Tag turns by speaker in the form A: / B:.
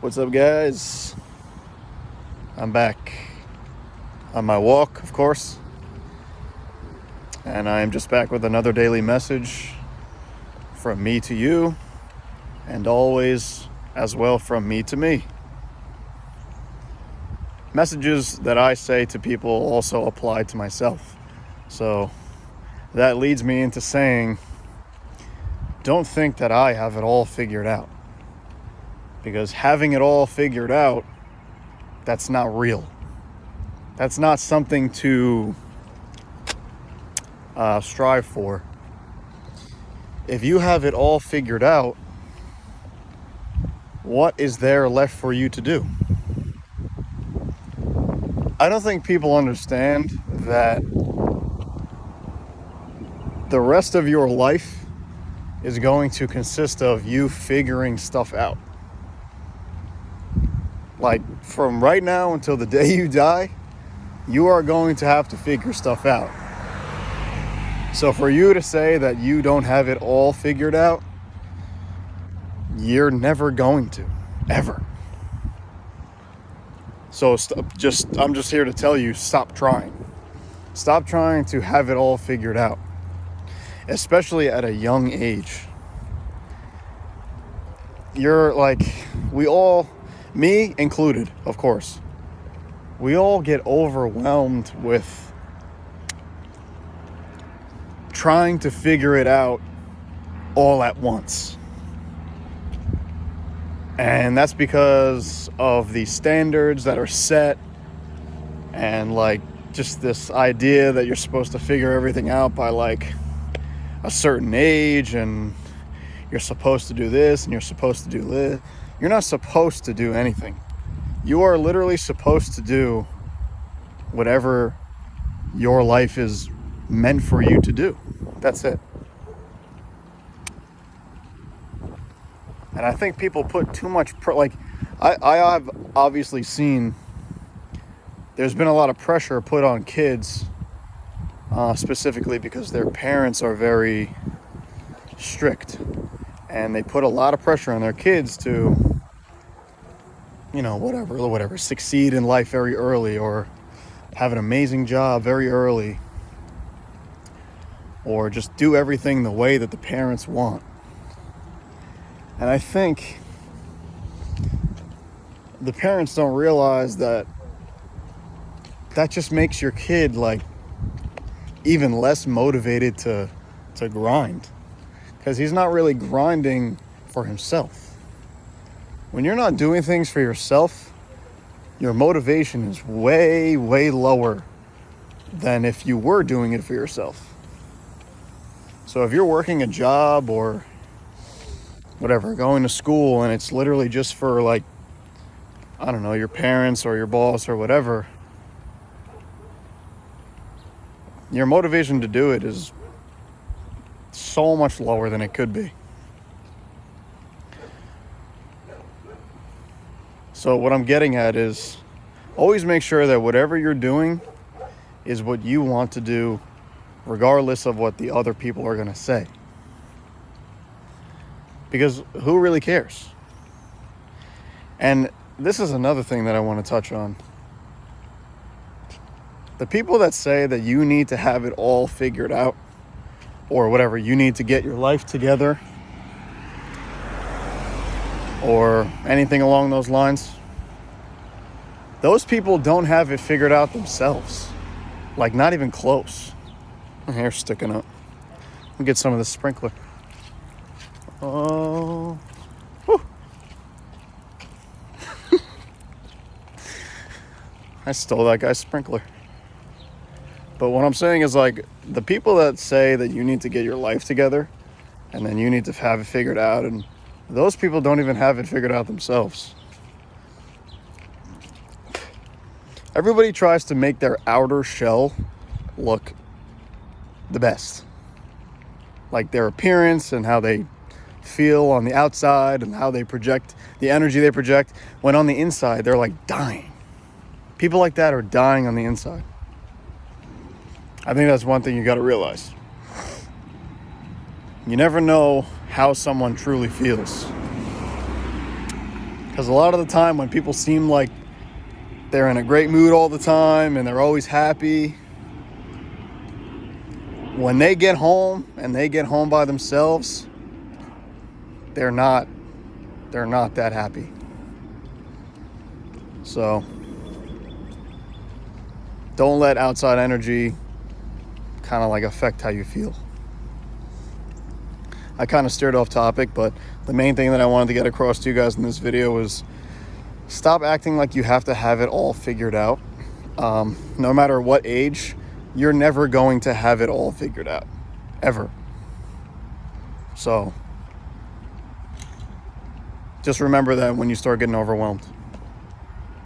A: What's up, guys? I'm back on my walk, of course, and I'm just back with another daily message from me to you, and always as well from me to me. Messages that I say to people also apply to myself. So that leads me into saying, don't think that I have it all figured out. Because having it all figured out, that's not real. That's not something to strive for. If you have it all figured out, what is there left for you to do? I don't think people understand that the rest of your life is going to consist of you figuring stuff out. Like, from right now until the day you die, you are going to have to figure stuff out. So for you to say that you don't have it all figured out, you're never going to, ever. So I'm just here to tell you, stop trying. Stop trying to have it all figured out, especially at a young age. You're like, me included, of course, we all get overwhelmed with trying to figure it out all at once. And that's because of the standards that are set and like just this idea that you're supposed to figure everything out by like a certain age, and you're supposed to do this and you're supposed to do this. You're not supposed to do anything. You are literally supposed to do whatever your life is meant for you to do. That's it. And I think people put too much I have obviously seen there's been a lot of pressure put on kids, specifically because their parents are very strict, and they put a lot of pressure on their kids to, whatever, succeed in life very early, or have an amazing job very early, or just do everything the way that the parents want. And I think the parents don't realize that just makes your kid like even less motivated to grind, because he's not really grinding for himself. When you're not doing things for yourself, your motivation is way, way lower than if you were doing it for yourself. So if you're working a job or whatever, going to school, and it's literally just for like, I don't know, your parents or your boss or whatever, your motivation to do it is so much lower than it could be. So what I'm getting at is, always make sure that whatever you're doing is what you want to do, regardless of what the other people are going to say. Because who really cares? And this is another thing that I want to touch on. The people that say that you need to have it all figured out, or whatever, you need to get your life together, or anything along those lines, those people don't have it figured out themselves. Like, not even close. My hair's sticking up. Let me get some of this sprinkler. Oh, whew. I stole that guy's sprinkler. But what I'm saying is, like, the people that say that you need to get your life together and then you need to have it figured out, and those people don't even have it figured out themselves. Everybody tries to make their outer shell look the best. Like their appearance and how they feel on the outside and how they project, the energy they project, when on the inside they're like dying. People like that are dying on the inside. I think that's one thing you got to realize. You never know how someone truly feels. Because a lot of the time when people seem like they're in a great mood all the time and they're always happy, when they get home and they get home by themselves, they're not that happy. So don't let outside energy kind of like affect how you feel. I kind of steered off topic, but the main thing that I wanted to get across to you guys in this video was stop acting like you have to have it all figured out. No matter what age, you're never going to have it all figured out, ever. So just remember that when you start getting overwhelmed.